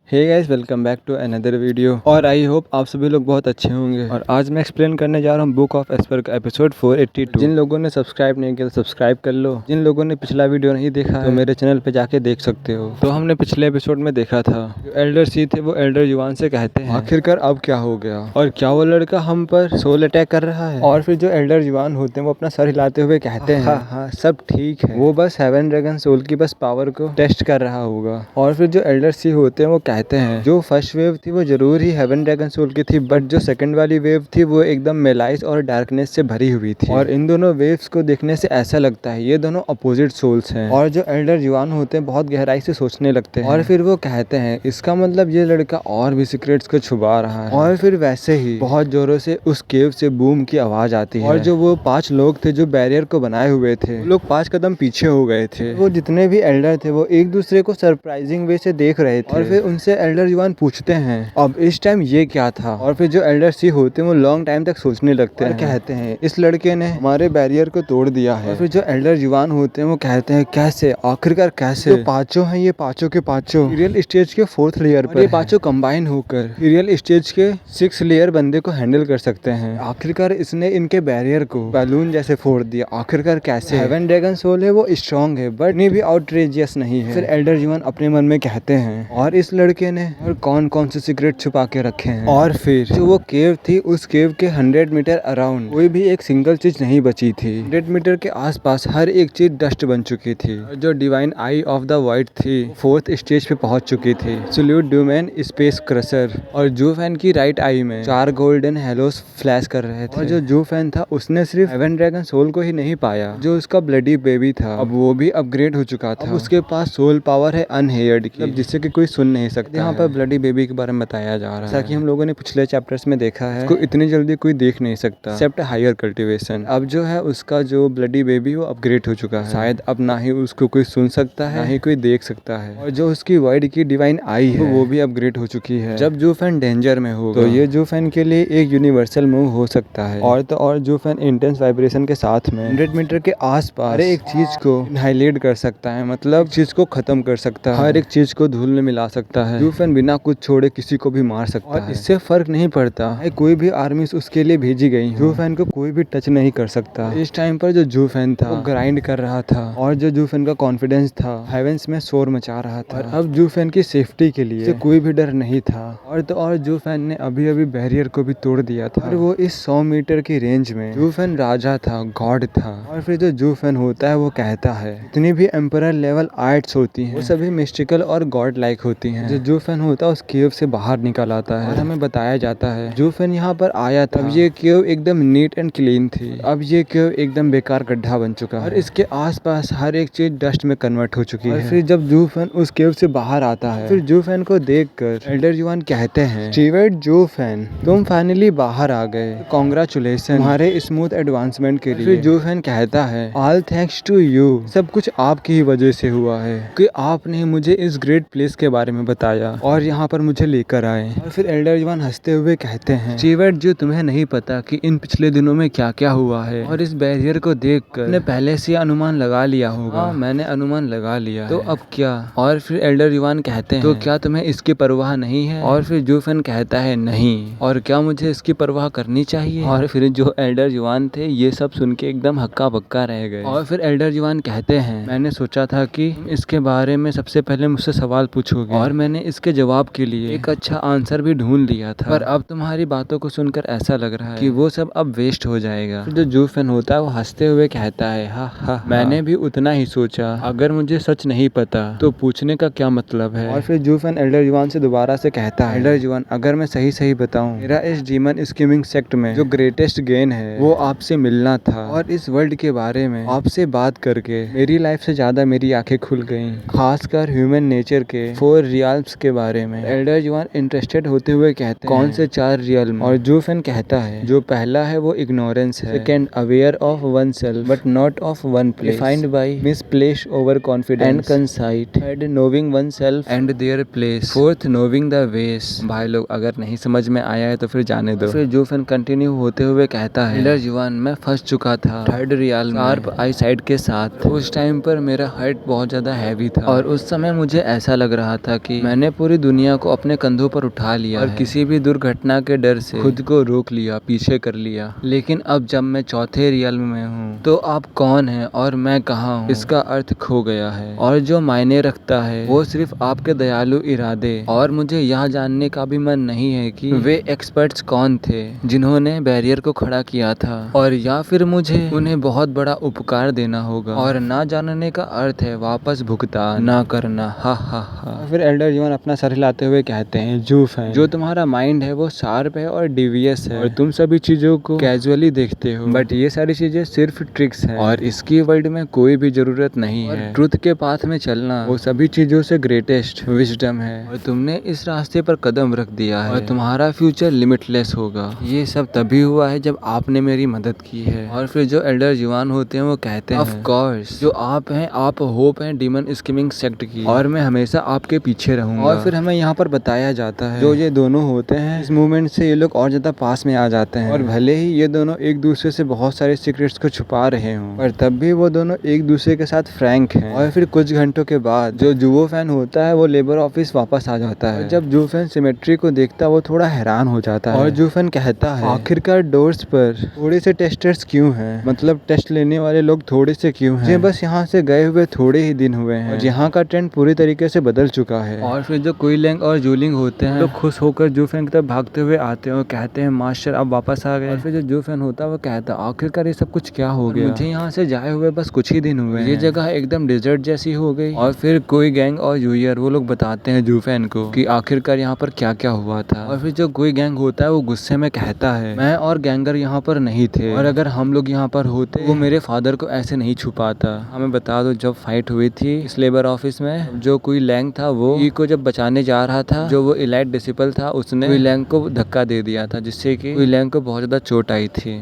Hey guys, welcome back to another video. और I hope आप सभी लोग बहुत अच्छे होंगे। और आज मैं एक्सप्लेन करने जा रहा हूँ बुक ऑफ एस्पर का एपिसोड 482। जिन लोगों ने सब्सक्राइब नहीं किया सब्सक्राइब कर लो। जिन लोगों ने पिछला वीडियो नहीं देखा तो मेरे चैनल पे जाके देख सकते हो। तो हमने पिछले एपिसोड में देखा था जो एल्डर सी थे वो एल्डर युवान से कहते हैं आखिरकार अब क्या हो गया, और क्या वो लड़का हम पर सोल अटैक कर रहा है। और फिर जो एल्डर युवान होते हैं वो अपना सर हिलाते हुए कहते हैं हाँ सब ठीक है, वो बस हेवन ड्रैगन सोल की बस पावर को टेस्ट कर रहा होगा। और फिर जो एल्डर सी होते हैं वो कहते हैं जो फर्स्ट वेव थी वो जरूर ही हेवन ड्रैगन सोल की थी, बट जो सेकंड वाली वेव थी वो एकदम मेलाइस और डार्कनेस से भरी हुई थी। और इन दोनों वेव्स को देखने से ऐसा लगता है ये दोनों अपोजिट सोल्स हैं। और जो एल्डर युवान होते हैं बहुत गहराई से सोचने लगते हैं और फिर वो कहते हैं इसका मतलब ये लड़का और भी सीक्रेट्स को छुपा रहा है। और फिर वैसे ही बहुत जोरों से उस केव से बूम की आवाज आती है। और जो वो 5 लोग थे जो बैरियर को बनाए हुए थे वो लोग 5 कदम पीछे हो गए थे। वो जितने भी एल्डर थे वो एक दूसरे को सरप्राइजिंग वे से देख रहे थे। और फिर उनसे एल्डर युवान पूछते हैं अब इस टाइम ये क्या था। और फिर जो एल्डर सी होते हैं वो लॉन्ग टाइम तक सोचने लगते हैं और कहते हैं इस लड़के ने हमारे बैरियर को तोड़ दिया है। और फिर जो एल्डर युवान होते हैं वो कहते हैं कैसे, आखिरकार कैसे। तो पांचों हैं ये पांचों के पांचों रियल स्टेज के 4th लेयर पर, ये पांचों कंबाइन होकर रियल स्टेज के 6 लेयर बंदे को हैंडल कर सकते हैं। आखिरकार इसने इनके बैरियर को बैलून जैसे फोड़ दिया, आखिरकार कैसे। हेवन ड्रैगन सोल है वो स्ट्रॉन्ग है बट नहीं भी आउटरेजियस नहीं है। फिर एल्डर युवान अपने मन में कहते हैं और इस लड़के ने और कौन कौन से सीक्रेट छुपा के रखे हैं। और फिर जो वो केव थी उस केव के 100 मीटर अराउंड कोई भी एक सिंगल चीज नहीं बची थी। 100 मीटर के आसपास हर एक चीज डस्ट बन चुकी थी। और जो divine I of the white थी 4th स्टेज पे पहुंच चुकी थी। सल्यूट ड्यूमैन स्पेस क्रशर और जू फैन की राइट आई में 4 गोल्डन हेलोस फ्लैश कर रहे थे। और जो जू फैन था उसने सिर्फ हेवन ड्रैगन सोल को ही नहीं पाया, जो उसका ब्लडी बेबी था अब वो भी अपग्रेड हो चुका था। अब उसके पास सोल पावर है अनहेयर्ड की, जिससे कि कोई सुन नहीं सकता। यहाँ पर ब्लडी बेबी के बारे में बताया जा रहा है। जैसा कि हम लोगों ने पिछले चैप्टर्स में देखा है उसको इतनी जल्दी कोई देख नहीं सकता एक्सेप्ट हायर कल्टीवेशन। अब जो है उसका जो ब्लडी बेबी वो अपग्रेड हो चुका है। शायद अब ना ही उसको कोई सुन सकता है ना ही कोई देख सकता है। और जो उसकी वाइड की डिवाइन आई है वो भी अपग्रेड हो चुकी है। जब जू फैन डेंजर में होगा तो ये जू फैन के लिए एक यूनिवर्सल मूव हो सकता है। और तो और जू फैन इंटेंस वाइब्रेशन के साथ में 100 मीटर के आसपास हर एक चीज को इनहाइलेट कर सकता है, मतलब चीज को खत्म कर सकता है, हर एक चीज को धूल में मिला सकता है। जू फैन बिना कुछ छोड़े किसी को भी मार सकता है। इससे फर्क नहीं पड़ता है कोई भी आर्मी उसके लिए भेजी गई। जू फैन को कोई भी टच नहीं कर सकता। इस टाइम पर जो जू फैन था वो ग्राइंड कर रहा था और जो जू फैन का कॉन्फिडेंस था हेवेंस में शोर मचा रहा था। और अब जू फैन की सेफ्टी के लिए कोई भी डर नहीं था। और तो और जू फैन ने अभी अभी बैरियर को भी तोड़ दिया था। और वो इस 100 मीटर की रेंज में जू फैन राजा था, गॉड था। और फिर जो जू फैन होता है वो कहता है जितनी भी एम्परर लेवल आर्ट्स होती हैं वो सभी मिस्टिकल और गॉड लाइक होती हैं। जो जू फैन होता है उस केव से बाहर निकल आता है और हमें बताया जाता है जू फैन यहाँ पर आया था। अब ये केव एकदम नीट एंड क्लीन थी, अब ये केव एकदम बेकार गड्ढा बन चुका है और इसके आसपास हर एक चीज डस्ट में कन्वर्ट हो चुकी है। फिर जब जू फैन उस केव से बाहर आता है फिर जू फैन को देखकर एल्डर युवान कहते हैं स्टीवर्ट जू फैन तुम फाइनली बाहर आ गए, कांग्रेचुलेशन तुम्हारे स्मूथ एडवांसमेंट के लिए। फिर जू फैन कहता है ऑल थैंक्स टू यू, सब कुछ आपकी ही वजह से हुआ है कि आपने मुझे इस ग्रेट प्लेस के बारे में बताया और यहाँ पर मुझे लेकर आए। और फिर एल्डर युवान हंसते हुए कहते हैं स्टीवर्ट जो तुम्हें नहीं पता कि इन पिछले दिनों में क्या क्या हुआ है और इस बैरियर को देखकर ने पहले से अनुमान लगा लिया होगा। हाँ, मैंने अनुमान लगा लिया तो अब क्या। और फिर एल्डर युवान कहते हैं तो क्या तुम्हें इसकी परवाह नहीं है। और फिर जू फैन कहता है नहीं, और क्या मुझे इसकी परवाह करनी चाहिए। और फिर जो एल्डर युवान थे ये सब सुन के एकदम हक्का बक्का रह गए। और फिर एल्डर युवान कहते हैं मैंने सोचा था कि इसके बारे में सबसे पहले मुझसे सवाल पूछोगे और मैंने इसके जवाब के लिए एक अच्छा आंसर भी ढूंढ लिया था, पर अब तुम्हारी बातों को सुनकर ऐसा लग रहा है कि वो सब अब वेस्ट हो जाएगा। फिर जो जू फैन होता है वो हंसते हुए कहता है हा हा मैंने भी उतना ही सोचा, अगर मुझे सच नहीं पता तो पूछने का क्या मतलब है। और फिर जू फैन एल्डर युवान से दोबारा से कहता है एल्डर युवान अगर मैं सही सही बताऊं मेरा इस डीमन स्कीमिंग सेक्ट में जो ग्रेटेस्ट गेन है वो आपसे मिलना था। और इस वर्ल्ड के बारे में आपसे बात करके मेरी लाइफ से ज्यादा मेरी आंखें खुल गई, खासकर ह्यूमन नेचर के 4 रियल्म्स के बारे में। एल्डर युवान इंटरेस्टेड होते हुए कहते हैं कौन से 4 रियल्म। और जू फैन कहता है जो पहला है वो इग्नोरेंस है, second aware of oneself but not of one place, defined by misplaced overconfidence and conceit, third knowing oneself and their place, fourth knowing the ways. भाई लोग अगर नहीं समझ में आया है तो फिर जाने दो। फिर जू फैन कंटिन्यू होते हुए कहता है एल्डर युवान मैं फंस चुका था 3rd रियल में शार्प आई साइड के साथ। उस टाइम पर मेरा हाइट बहुत ज्यादा हैवी था और उस समय मुझे ऐसा लग रहा था कि मैं मैंने पूरी दुनिया को अपने कंधों पर उठा लिया और किसी भी दुर्घटना के डर से खुद को रोक लिया, पीछे कर लिया। लेकिन अब जब मैं चौथे रियल में हूँ तो आप कौन है और मैं कहाँ हूँ, इसका अर्थ खो गया है। और जो मायने रखता है वो सिर्फ आपके दयालु इरादे। और मुझे यह जानने का भी मन नहीं है कि वे एक्सपर्ट्स कौन थे जिन्होंने बैरियर को खड़ा किया था, और या फिर मुझे उन्हें बहुत बड़ा उपकार देना होगा। और ना जानने का अर्थ है वापस भुगतान ना करना। हा हा हा। फिर एल्डर जॉन अपना सर हिलाते हुए कहते हैं, जूफ है, जो तुम्हारा माइंड है वो शार्प है और डिवियस है और तुम सभी चीजों को कैजुअली देखते हो, बट ये सारी चीजें सिर्फ ट्रिक्स हैं और इसकी वर्ल्ड में कोई भी जरूरत नहीं है। ट्रुथ के पाथ में चलना वो सभी चीजों से ग्रेटेस्ट विजडम है और तुमने इस रास्ते पर कदम रख दिया है और तुम्हारा फ्यूचर लिमिटलेस होगा। ये सब तभी हुआ है जब आपने मेरी मदद की है। और फिर जो एल्डर जवान होते हैं वो कहते हैं, ऑफ कोर्स, जो आप हैं, आप होप हैं डीमन स्कीमिंग सेक्ट की, और मैं हमेशा आपके पीछे रहूंगा। और फिर हमें यहाँ पर बताया जाता है जो ये दोनों होते हैं, इस मूवमेंट से ये लोग और ज्यादा पास में आ जाते हैं। और भले ही ये दोनों एक दूसरे से बहुत सारे सीक्रेट्स को छुपा रहे हों, पर तब भी वो दोनों एक दूसरे के साथ फ्रैंक हैं। और फिर कुछ घंटों के बाद जो जुवो फैन होता है वो लेबर ऑफिस वापस आ जाता है। और जब जू फैन सिमेट्री को देखता है वो थोड़ा हैरान हो जाता है। और जू फैन कहता है, आखिरकार डोर्स पर थोड़े से टेस्टर्स क्यों हैं, मतलब टेस्ट लेने वाले लोग थोड़े से क्यों हैं? बस यहाँ से गए हुए थोड़े ही दिन हुए हैं और यहाँ का ट्रेंड पूरी तरीके से बदल चुका है। और फिर जो कुईलेंग और जूलिंग होते हैं तो खुश होकर जू फैन की तरफ भागते हुए आते हैं और कहते हैं, मास्टर अब वापस आ गए। और फिर जो जू फैन होता है वो कहता है, आखिरकार ये सब कुछ क्या हो गया, मुझे यहाँ से जाए हुए बस कुछ ही दिन हुए, ये जगह एकदम डिजर्ट जैसी हो गई। और फिर कोई गैंग और यूयर वो लोग बताते हैं जू फैन को कि आखिरकार यहाँ पर क्या क्या हुआ था। और फिर जो कोई गैंग होता है वो गुस्से में कहता है, मैं और गैंगर यहाँ पर नहीं थे, और अगर हम लोग यहाँ पर होते वो मेरे फादर को ऐसे नहीं छुपाता। हमें बता दो, जब फाइट हुई थी इस लेबर ऑफिस में, जो कोई लैंग था वो ई को जब बचाने जा रहा था, जो वो इलाइट डिसिपल था उसने कोई लैंग को धक्का दे दिया था, जिससे कि कोई लैंग को बहुत ज्यादा चोट आई थी।